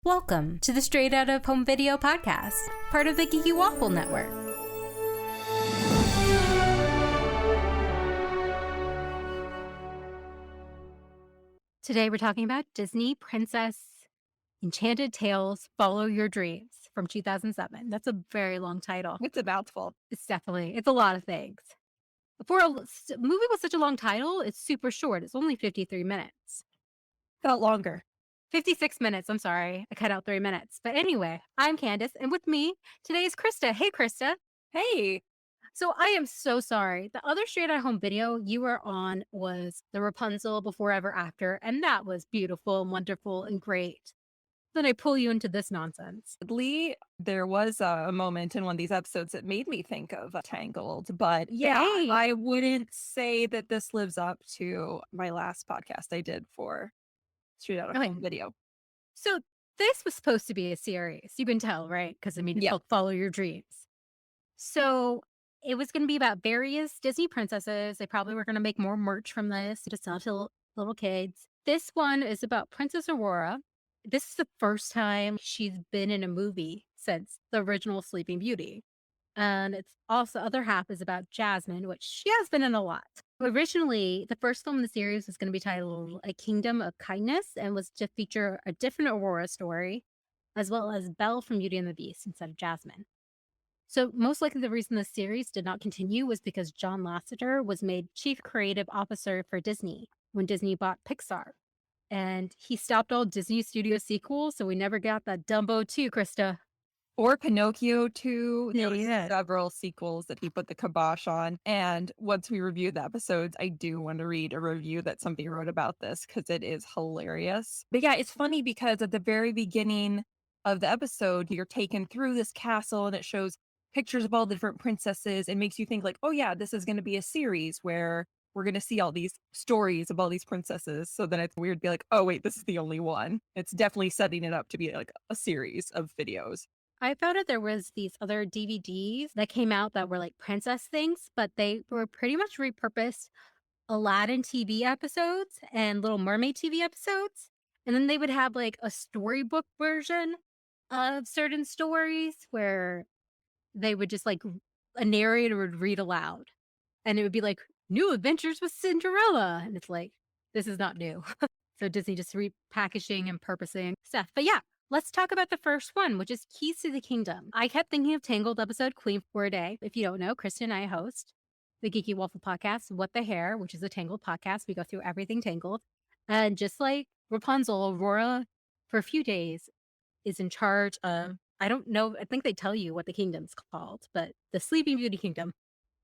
Welcome to the Straight Out of Home Video podcast, part of the Geeky Waffle Network. Today we're talking about Disney Princess Enchanted Tales, Follow Your Dreams from 2007. That's a very long title. It's a mouthful. It's a lot of things. For a movie with such a long title, it's super short. It's only 53 minutes. Felt longer. 56 minutes. I'm sorry. I cut out 3 minutes. But anyway, I'm Candace, and with me today is Krista. Hey, Krista. Hey. So I am so sorry. The other Straight Out Home video you were on was the Rapunzel Before Ever After, and that was beautiful and wonderful and great. Then I pull you into this nonsense. Lee, there was a moment in one of these episodes that made me think of Tangled, but yeah, I wouldn't say that this lives up to my last podcast I did for Straight Out of Home video. So this was supposed to be a series. You can tell, right? Because it's called Follow Your Dreams. So it was going to be about various Disney princesses. They probably were going to make more merch from this to sell to little kids. This one is about Princess Aurora. This is the first time she's been in a movie since the original Sleeping Beauty. And it's also, the other half is about Jasmine, which she has been in a lot. Originally, the first film in the series was going to be titled A Kingdom of Kindness and was to feature a different Aurora story, as well as Belle from Beauty and the Beast instead of Jasmine. So most likely the reason the series did not continue was because John Lasseter was made chief creative officer for Disney when Disney bought Pixar. And he stopped all Disney Studio sequels, so we never got that Dumbo 2, Krista. Or Pinocchio 2. There were several sequels that he put the kibosh on. And once we review the episodes, I do want to read a review that somebody wrote about this because it is hilarious. But yeah, it's funny because at the very beginning of the episode, you're taken through this castle and it shows pictures of all the different princesses and makes you think like, oh yeah, this is going to be a series where we're going to see all these stories of all these princesses. So then it's weird to be like, oh wait, this is the only one. It's definitely setting it up to be like a series of videos. I found out there was these other DVDs that came out that were like princess things, but they were pretty much repurposed Aladdin TV episodes and Little Mermaid TV episodes. And then they would have like a storybook version of certain stories where they would just like a narrator would read aloud. And it would be like, New Adventures with Cinderella. And it's like, this is not new. So Disney just repackaging and purposing stuff. But yeah. Let's talk about the first one, which is Keys to the Kingdom. I kept thinking of Tangled episode Queen for a Day. If you don't know, Kristen and I host the Geeky Waffle podcast, What the Hair, which is a Tangled podcast. We go through everything Tangled. And just like Rapunzel, Aurora, for a few days, is in charge of, I don't know, I think they tell you what the kingdom's called, but the Sleeping Beauty Kingdom.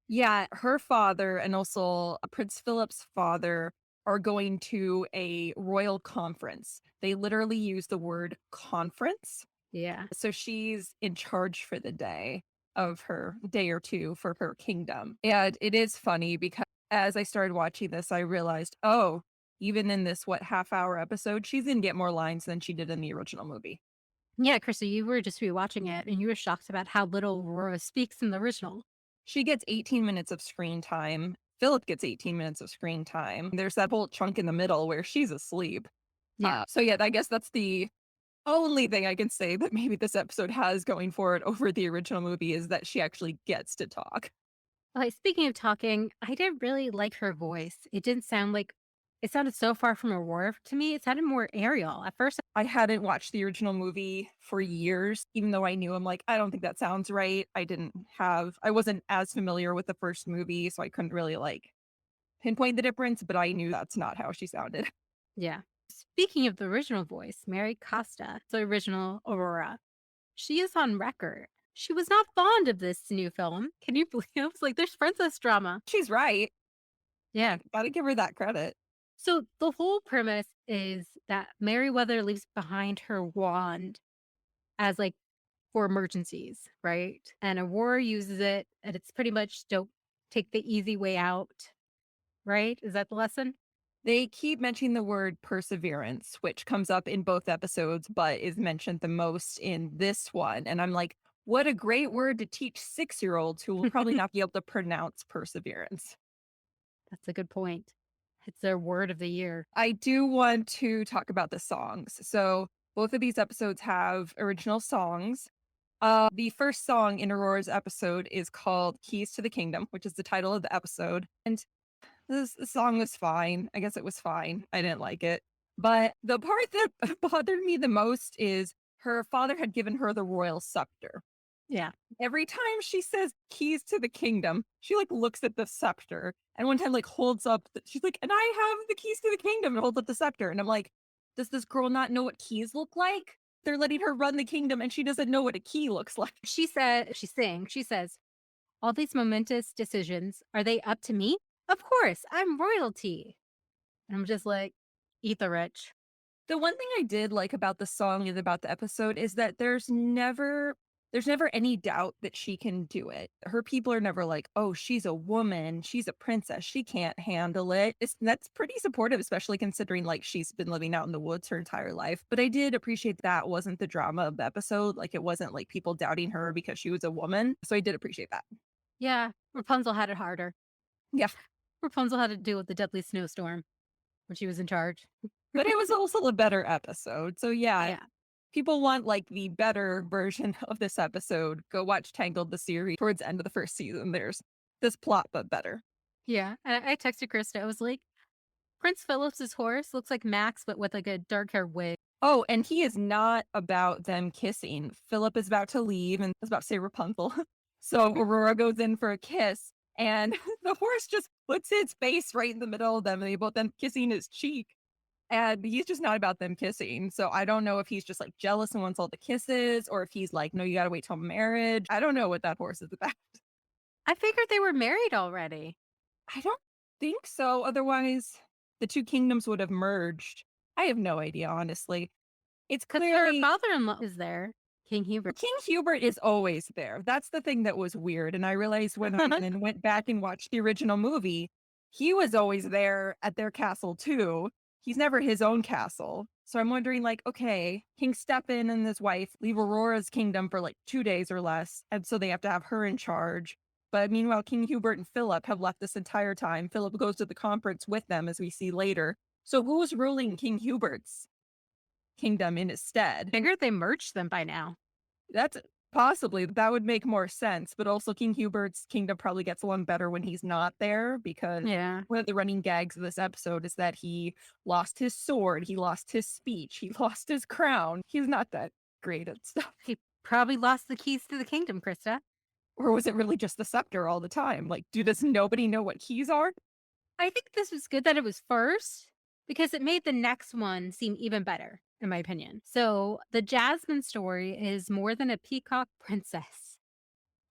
Yeah, her father and also Prince Philip's father are going to a royal conference. They literally use the word conference. Yeah. So she's in charge for the day of her day or two for her kingdom. And it is funny because as I started watching this, I realized, oh, even in this, half-hour episode, she's going to get more lines than she did in the original movie. Yeah, Krista, you were just rewatching it and you were shocked about how little Aurora speaks in the original. She gets 18 minutes of screen time. Philip gets 18 minutes of screen time. There's that whole chunk in the middle where she's asleep. Yeah. So yeah, I guess that's the only thing I can say that maybe this episode has going for it over the original movie is that she actually gets to talk. Speaking of talking, I didn't really like her voice. It didn't sound like, it sounded so far from Aurora to me. It sounded more Ariel. At first, I hadn't watched the original movie for years, even though I knew I'm like, I don't think that sounds right. I wasn't as familiar with the first movie, so I couldn't really like pinpoint the difference, but I knew that's not how she sounded. Yeah. Speaking of the original voice, Mary Costa, the original Aurora, she is on record. She was not fond of this new film. Can you believe it? I was like, there's princess drama. She's right. Yeah. Gotta give her that credit. So the whole premise is that Merryweather leaves behind her wand as like for emergencies, right? And Aurora uses it, and it's pretty much don't take the easy way out, right? Is that the lesson? They keep mentioning the word perseverance, which comes up in both episodes, but is mentioned the most in this one. And I'm like, what a great word to teach 6-year-olds who will probably not be able to pronounce perseverance. That's a good point. It's their word of the year. I do want to talk about the songs. So Both of these episodes have original songs. The first song in Aurora's episode is called Keys to the Kingdom, which is the title of the episode. And the song was fine. I guess it was fine. I didn't like it. But the part that bothered me the most is her father had given her the royal scepter. Yeah. Every time she says keys to the kingdom, she like looks at the scepter and one time like holds up, she's like, and I have the keys to the kingdom and holds up the scepter. And I'm like, does this girl not know what keys look like? They're letting her run the kingdom and she doesn't know what a key looks like. She says, all these momentous decisions, are they up to me? Of course, I'm royalty. And I'm just like, eat the rich. The one thing I did like about the song and about the episode is that there's never any doubt that she can do it. Her people are never like, "Oh, she's a woman, she's a princess, she can't handle it." That's pretty supportive, especially considering like she's been living out in the woods her entire life. But I did appreciate that wasn't the drama of the episode. Like it wasn't like people doubting her because she was a woman. So I did appreciate that. Yeah, Rapunzel had it harder. Yeah. Rapunzel had to deal with the deadly snowstorm when she was in charge. But it was also a better episode. So yeah, Yeah. people want like the better version of this episode, go watch Tangled the series towards the end of the first season. There's this plot, but better. Yeah. And I texted Krista. I was like, Prince Philip's horse looks like Max, but with like a dark hair wig. Oh, and he is not about them kissing. Philip is about to leave and is about to say Rapunzel. So Aurora goes in for a kiss, and the horse just puts its face right in the middle of them, and they both end kissing his cheek. And he's just not about them kissing. So I don't know if he's just like jealous and wants all the kisses, or if he's like, no, you got to wait till marriage. I don't know what that horse is about. I figured they were married already I don't think so. Otherwise, the two kingdoms would have merged. I have no idea, honestly. It's because her clearly father in law is there, King Hubert. King Hubert is always there. That's the thing that was weird. And I realized when I then went back and watched the original movie, he was always there at their castle too. He's never his own castle. So I'm wondering, like, okay, King Stephen and his wife leave Aurora's kingdom for like 2 days or less. And so they have to have her in charge. But meanwhile, King Hubert and Philip have left this entire time. Philip goes to the conference with them, as we see later. So who's ruling King Hubert's kingdom in his stead? Figured they merged them by now. That's possibly that would make more sense, but also King Hubert's kingdom probably gets along better when he's not there because Yeah. one of the running gags of this episode is that he lost his sword, he lost his speech, he lost his crown. He's not that great at stuff. He probably lost the keys to the kingdom, Krista. Or was it really just the scepter all the time? Like, does nobody know what keys are? I think this was good that it was first because it made the next one seem even better, in my opinion. So the Jasmine story is more than a peacock princess.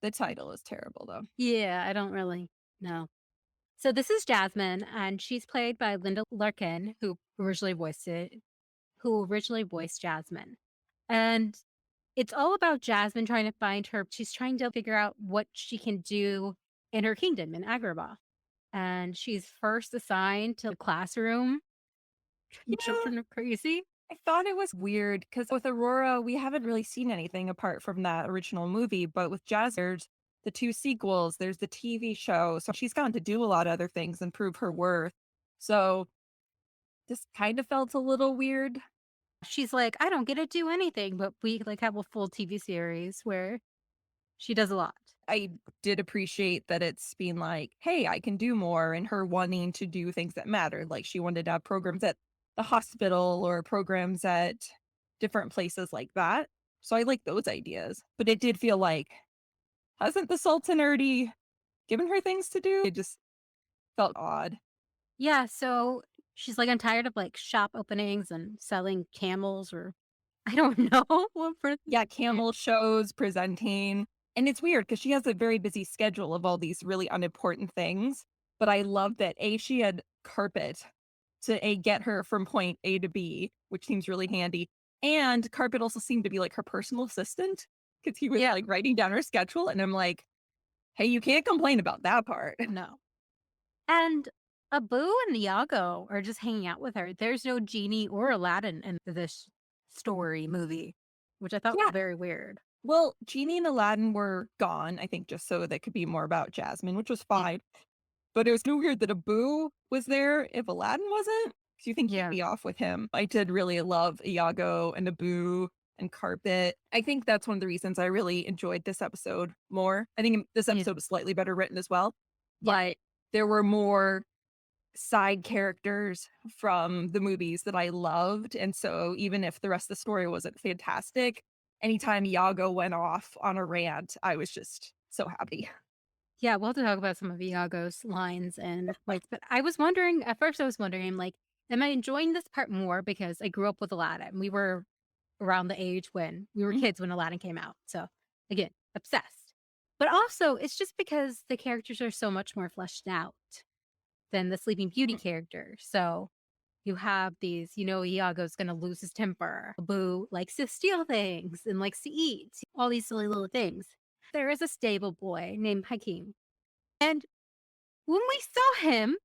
The title is terrible though. Yeah, I don't really know. So this is Jasmine, and she's played by Linda Larkin, who originally voiced Jasmine. And it's all about Jasmine trying to find her. She's trying to figure out what she can do in her kingdom in Agrabah. And she's first assigned to a classroom. Yeah, Children are crazy. I thought it was weird because with Aurora, we haven't really seen anything apart from that original movie. But with Jazz, there's the two sequels, there's the TV show. So she's gotten to do a lot of other things and prove her worth. So this kind of felt a little weird. She's like, I don't get to do anything, but we like have a full TV series where she does a lot. I did appreciate that it's been like, hey, I can do more, and her wanting to do things that mattered. Like she wanted to have programs at the hospital or programs at different places like that. So I like those ideas. But it did feel like, hasn't the Sultan already given her things to do? It just felt odd. Yeah, so she's like, I'm tired of like shop openings and selling camels or I don't know what for. Yeah, camel shows, presenting. And it's weird because she has a very busy schedule of all these really unimportant things. But I love that A, she had carpet to A, get her from point A to B, which seems really handy. And carpet also seemed to be like her personal assistant because he was Yeah, like writing down her schedule. And I'm like, hey, you can't complain about that part. no. And Abu and Iago are just hanging out with her. There's no genie or Aladdin in this story movie, which I thought was Yeah. very weird. Well, Genie and Aladdin were gone, I think, just so that could be more about Jasmine, which was Yeah. fine. But it was so weird that Abu was there if Aladdin wasn't. 'cause you think he'd Yeah. be off with him. I did really love Iago and Naboo and Carpet. I think that's one of the reasons I really enjoyed this episode more. I think this Yeah. episode was slightly better written as well, Yeah. but there were more side characters from the movies that I loved, and so even if the rest of the story wasn't fantastic, anytime Iago went off on a rant, I was just so happy. Yeah, we'll have to talk about some of Iago's lines and like, but I was wondering at first I was wondering, I'm like, am I enjoying this part more because I grew up with Aladdin? We were around the age when we were Mhm. kids when Aladdin came out. So again, obsessed. But also it's just because the characters are so much more fleshed out than the Sleeping Beauty character. So you have these, Iago's gonna lose his temper. Boo likes to steal things and likes to eat, all these silly little things. There is a stable boy named Hakeem. And when we saw him,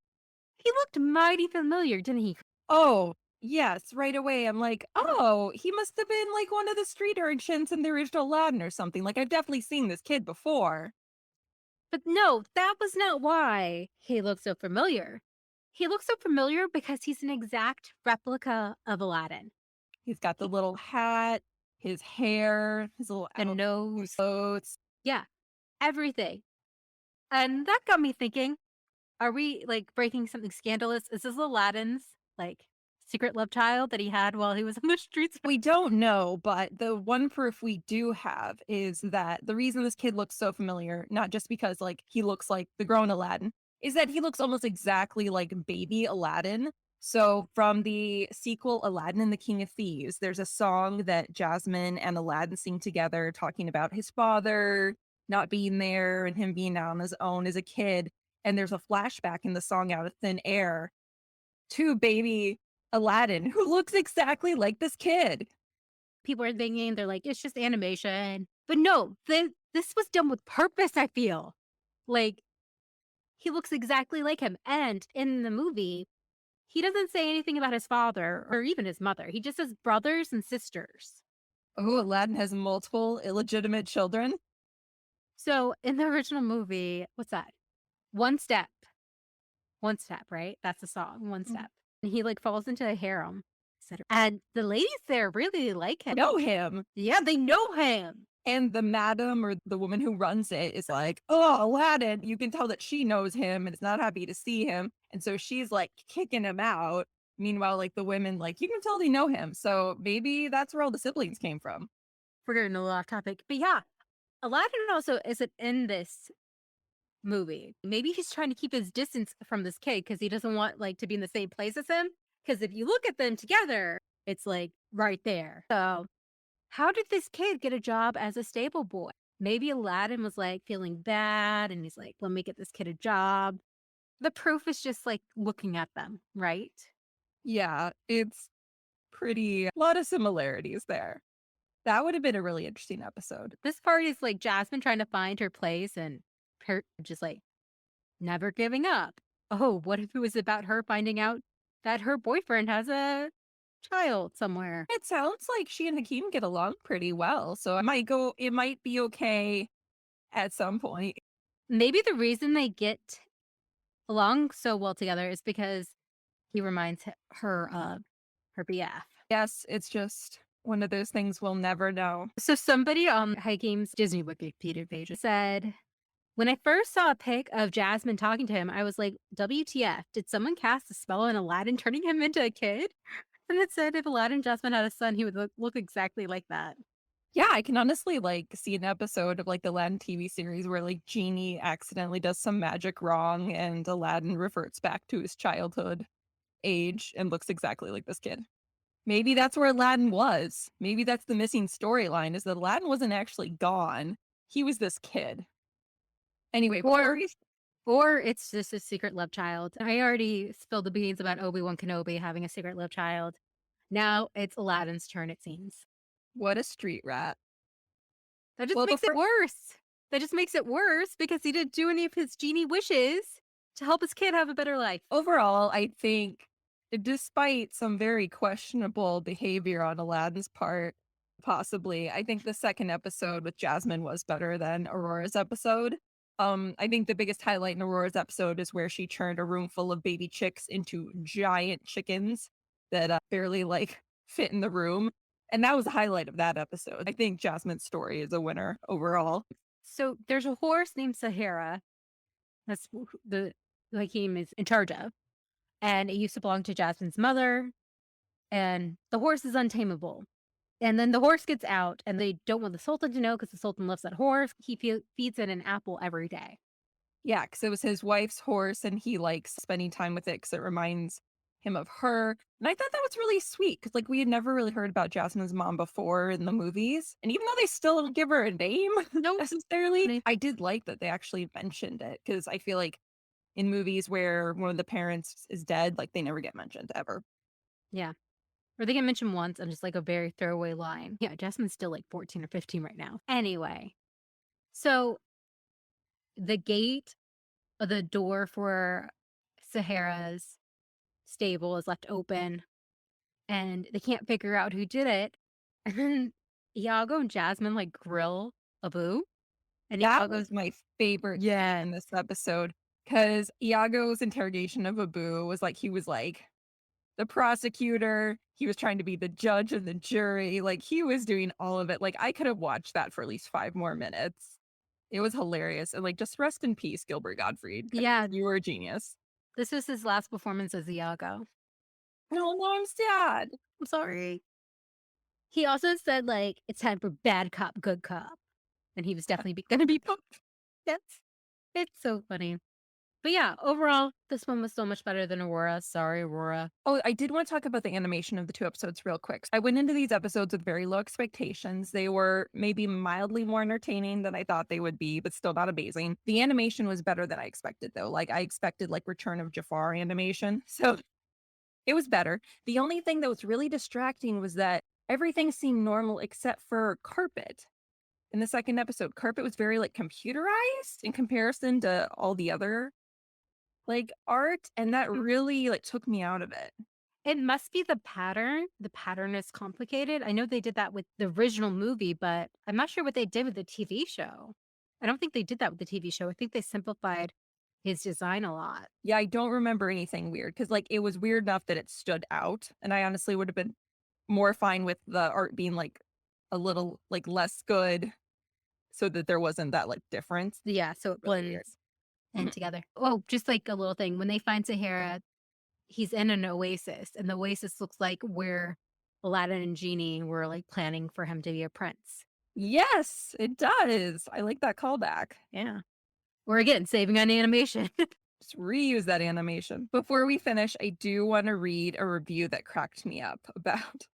he looked mighty familiar, didn't he? Oh, yes, right away, I'm like, "Oh, he must have been, like, one of the street urchins in the original Aladdin or something, like, I've definitely seen this kid before." But no, that was not why he looked so familiar. He looks so familiar because he's an exact replica of Aladdin. He's got the He little hat, his hair, his little the nose, outfits. yeah, everything. And that got me thinking, are we, like, breaking something scandalous? Is this Aladdin's, like, secret love child that he had while he was on the streets? We don't know, but the one proof we do have is that the reason this kid looks so familiar, not just because, like, he looks like the grown Aladdin, is that he looks almost exactly like baby Aladdin. So, from the sequel Aladdin and the King of Thieves, there's a song that Jasmine and Aladdin sing together talking about his father not being there and him being out on his own as a kid. And there's a flashback in the song Out of Thin Air to baby Aladdin, who looks exactly like this kid. People are thinking, they're like, "It's just animation." But no, this was done with purpose, I feel. Like, he looks exactly like him, and in the movie, he doesn't say anything about his father or even his mother. He just says brothers and sisters. Oh, Aladdin has multiple illegitimate children? So, in the original movie, what's that? One Step. One Step, right? That's the song, One Mhm. Step. And he, like, falls into a harem, etcetera. And the ladies there really like him. Know him. Yeah, they know him. And the madam or the woman who runs it is like, "Oh, Aladdin." You can tell that she knows him and is not happy to see him. And so she's like kicking him out. Meanwhile, like the women, like, you can tell they know him. So maybe that's where all the siblings came from. We're getting a little off topic. But yeah, Aladdin also isn't in this movie. Maybe he's trying to keep his distance from this kid because he doesn't want like to be in the same place as him. Because if you look at them together, it's like right there. So how did this kid get a job as a stable boy? Maybe Aladdin was like feeling bad and he's like, let me get this kid a job. The proof is just like looking at them, right? Yeah, it's pretty, a lot of similarities there. That would have been a really interesting episode. This part is like Jasmine trying to find her place and just like never giving up. Oh, what if it was about her finding out that her boyfriend has a child somewhere? It sounds like she and Hakeem get along pretty well. So it might be okay at some point. Maybe the reason they get along so well together is because he reminds her of her BF. Yes, it's just one of those things we'll never know. So somebody on Hakeem's Disney Wikipedia page said, when I first saw a pic of Jasmine talking to him, I was like, WTF, did someone cast a spell on Aladdin turning him into a kid? And it said if Aladdin Jasmine had a son, he would look exactly like that. Yeah, I can honestly like see an episode of like the Aladdin TV series where like Genie accidentally does some magic wrong and Aladdin reverts back to his childhood age and looks exactly like this kid. Maybe that's where Aladdin was. Maybe that's the missing storyline is that Aladdin wasn't actually gone. He was this kid. Anyway, Or or it's just a secret love child. I already spilled the beans about Obi-Wan Kenobi having a secret love child. Now it's Aladdin's turn, it seems. what a street rat. That just Well, makes it before worse. That just makes it worse because he didn't do any of his genie wishes to help his kid have a better life. overall, I think despite some very questionable behavior on Aladdin's part, possibly, I think the second episode with Jasmine was better than Aurora's episode. I think the biggest highlight in Aurora's episode is where she turned a room full of baby chicks into giant chickens that barely like fit in the room. And that was the highlight of that episode. I think Jasmine's story is a winner overall. So there's a horse named Sahara. That's the Hakeem is in charge of. And it used to belong to Jasmine's mother. And the horse is untamable. And then the horse gets out, and they don't want the Sultan to know because the Sultan loves that horse. He feeds it an apple every day. Yeah, because it was his wife's horse and he likes spending time with it because it reminds him of her. And I thought that was really sweet because, like, we had never really heard about Jasmine's mom before in the movies. And even though they still don't give her a name Nope. necessarily, I did like that they actually mentioned it because I feel like in movies where one of the parents is dead, like, they never get mentioned ever. Yeah. Or they get mentioned once and just like a very throwaway line. Yeah, Jasmine's still like 14 or 15 right now. Anyway, so the gate, the door for Sahara's stable is left open and they can't figure out who did it. And then Iago and Jasmine like grill Abu. And That Iago's, was my favorite scene yeah, in this episode because Iago's interrogation of Abu was like, he was like, the prosecutor, he was trying to be the judge and the jury, like, he was doing all of it, like, I could have watched that for at least 5 more minutes. It was hilarious, and, like, just rest in peace, Gilbert Gottfried, 'cause yeah, you were a genius. this was his last performance as Iago. No, no, I'm sad. I'm sorry. He also said like it's time for bad cop, good cop. And he was definitely gonna be yes. It's so funny. But yeah, overall, this one was so much better than Aurora. Sorry, Aurora. Oh, I did want to talk about the animation of the 2 episodes real quick. I went into these episodes with very low expectations. They were maybe mildly more entertaining than I thought they would be, but still not amazing. The animation was better than I expected, though. Like, I expected, like, Return of Jafar animation, so it was better. The only thing that was really distracting was that everything seemed normal except for Carpet. In the 2nd episode, Carpet was very, like, computerized in comparison to all the other, like, art, and that Mm. really, like, took me out of it. It must be the pattern. The pattern is complicated. I know they did that with the original movie, but I'm not sure what they did with the TV show. I don't think they did that with the TV show. I think they simplified his design a lot. Yeah, I don't remember anything weird because, like, it was weird enough that it stood out, and I honestly would have been more fine with the art being, like, a little, like, less good so that there wasn't that, like, difference. Yeah, so it Really weird. blends in together. Oh, just like a little thing. When they find Sahara, he's in an oasis, and the oasis looks like where Aladdin and Genie were, like, planning for him to be a prince. Yes, it does. I like that callback. Yeah. We're again saving on animation. Just reuse that animation. Before we finish, I do wanna read a review that cracked me up about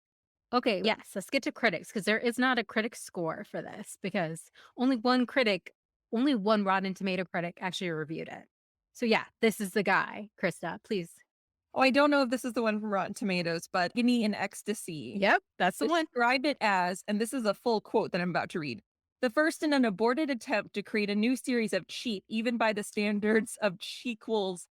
Okay, yes, let's get to critics because there is not a critic score for this because only one Rotten Tomato critic actually reviewed it. So yeah, this is the guy, Krista, please. oh, I don't know if this is the one from Rotten Tomatoes, but Agony and Ecstasy Yep, that's the one. describe it as, and this is a full quote that I'm about to read, the first in an aborted attempt to create a new series of cheap, even by the standards of cheap quills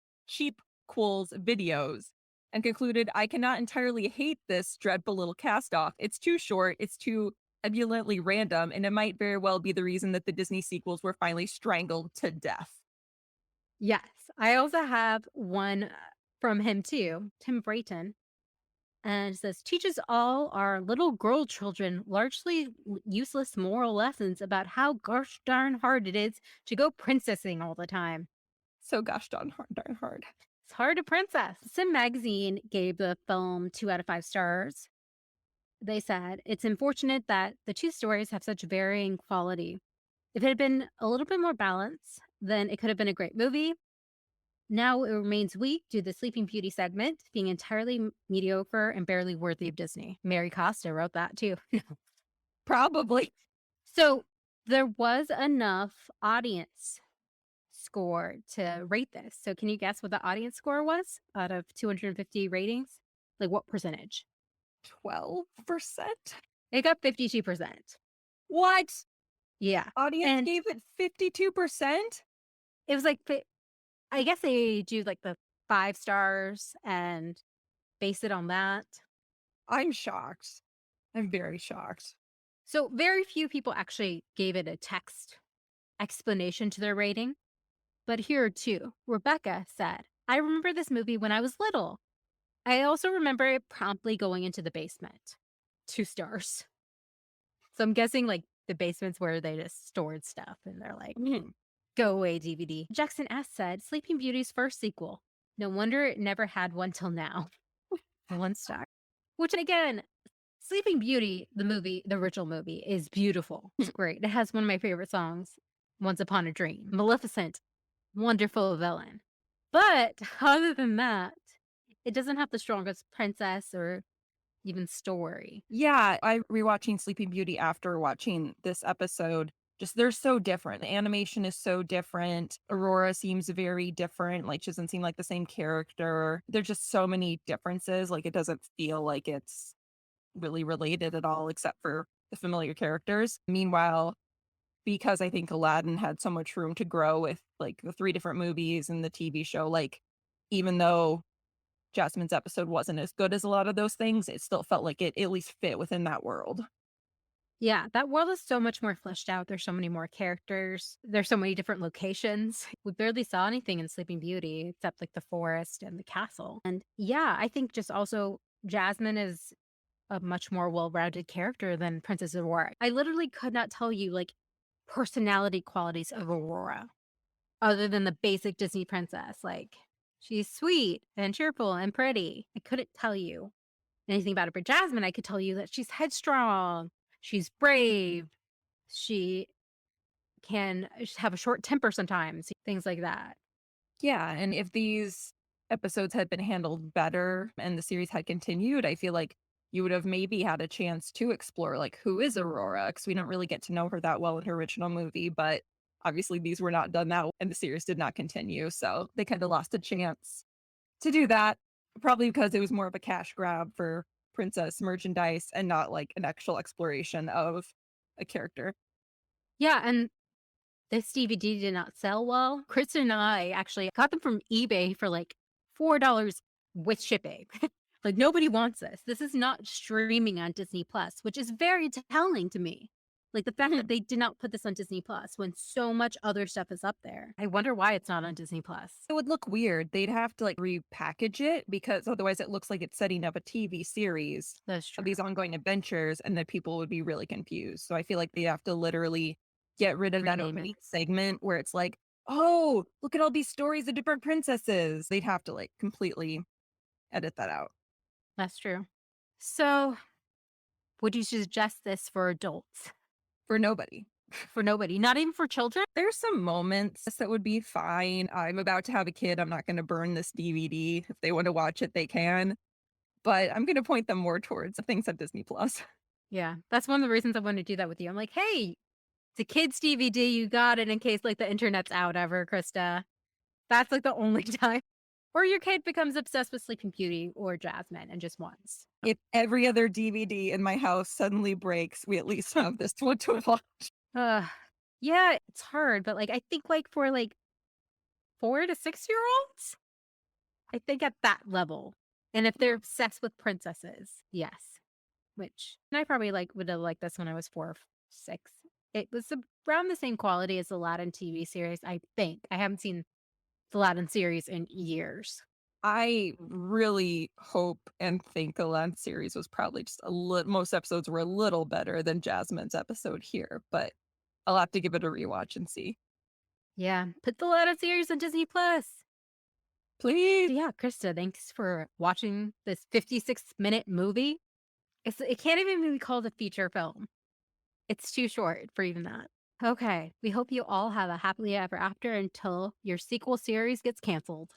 videos, and concluded, I cannot entirely hate this dreadful little cast off. It's too short, it's too ebulliently random, and it might very well be the reason that the Disney sequels were finally strangled to death. Yes, I also have one from him too, Tim Brayton. And it says, teaches all our little girl children largely useless moral lessons about how gosh darn hard it is to go princessing all the time. So gosh darn hard. It's hard to princess. Sim Magazine gave the film 2 out of 5 stars. They said, it's unfortunate that the two stories have such varying quality. If it had been a little bit more balanced, then it could have been a great movie. Now it remains weak due to the Sleeping Beauty segment being entirely mediocre and barely worthy of Disney. Mary Costa wrote that too. Probably. So there was enough audience score to rate this. So can you guess what the audience score was out of 250 ratings? Like what percentage? 12%? It got 52%. What? Yeah. Audience And gave it 52%? it was like, I guess they do like the 5 stars and base it on that. I'm shocked. I'm very shocked. So very few people actually gave it a text explanation to their rating. But here too, Rebecca said, I remember this movie when I was little. I also remember it promptly going into the basement. 2 stars. So I'm guessing like the basement's where they just stored stuff and they're like, Mhm. go away, DVD. Jackson S said, Sleeping Beauty's first sequel. No wonder it never had one till now. 1 star. Which again, Sleeping Beauty, the movie, the original movie, is beautiful. It's great. It has one of my favorite songs, Once Upon a Dream. Maleficent, wonderful villain. But other than that, it doesn't have the strongest princess or even story. Yeah, I rewatching Sleeping Beauty after watching this episode. Just they're so different. The animation is so different. Aurora seems very different. Like she doesn't seem like the same character. There's just so many differences. Like it doesn't feel like it's really related at all, except for the familiar characters. Meanwhile, because I think Aladdin had so much room to grow with like the 3 different movies and the TV show, like even though Jasmine's episode wasn't as good as a lot of those things, it still felt like it at least fit within that world. Yeah, that world is so much more fleshed out. There's so many more characters. There's so many different locations. We barely saw anything in Sleeping Beauty except like the forest and the castle. And yeah, I think just also Jasmine is a much more well-rounded character than Princess Aurora. I literally could not tell you like personality qualities of Aurora other than the basic Disney princess. Like she's sweet and cheerful and pretty. I couldn't tell you anything about her. But Jasmine, I could tell you that she's headstrong, she's brave, she can have a short temper sometimes, things like that. Yeah, and if these episodes had been handled better and the series had continued, I feel like you would have maybe had a chance to explore like who is Aurora because we don't really get to know her that well in her original movie, but obviously these were not done that and the series did not continue, so they kind of lost a chance to do that, probably because it was more of a cash grab for princess merchandise and not like an actual exploration of a character. Yeah, and this DVD did not sell well. Kristen and I actually got them from eBay for like $4 with shipping. Like nobody wants this. This is not streaming on Disney Plus, which is very telling to me. Like the fact that they did not put this on Disney Plus when so much other stuff is up there. I wonder why it's not on Disney Plus. It would look weird. They'd have to like repackage it because otherwise it looks like it's setting up a TV series That's of true. these ongoing adventures and then people would be really confused. So I feel like they have to literally get rid of that Rename it. opening segment where it's like, oh, look at all these stories of different princesses. They'd have to like completely edit that out That's true. So, would you suggest this for adults? for nobody. For nobody, not even for children? There's some moments that would be fine. I'm about to have a kid. I'm not going to burn this DVD. If they want to watch it, they can. But I'm going to point them more towards things at Disney Plus. Yeah, that's one of the reasons I wanted to do that with you. I'm like, "Hey, it's a kid's DVD, you got it in case, like, the internet's out ever, Krista." That's, like, the only time. Or your kid becomes obsessed with Sleeping Beauty or Jasmine and just wants. If every other DVD in my house suddenly breaks, we at least have this one to watch. Ugh. Yeah, it's hard, but, like, I think, like, for, like, 4 to 6-year-olds? I think at that level. And if they're obsessed with princesses, yes. Which and I probably, like, would have liked this when I was 4 or 6. It was around the same quality as the Aladdin TV series, I think. I haven't seen the Aladdin series in years. I really hope and think the Lens series was probably just a little, most episodes were a little better than Jasmine's episode here, but I'll have to give it a rewatch and see. Yeah, put the Aladdin series on Disney Plus. Please. So yeah, Krista, thanks for watching this 56-minute movie. It can't even be called a feature film. It's too short for even that. Okay, we hope you all have a happily ever after until your sequel series gets canceled.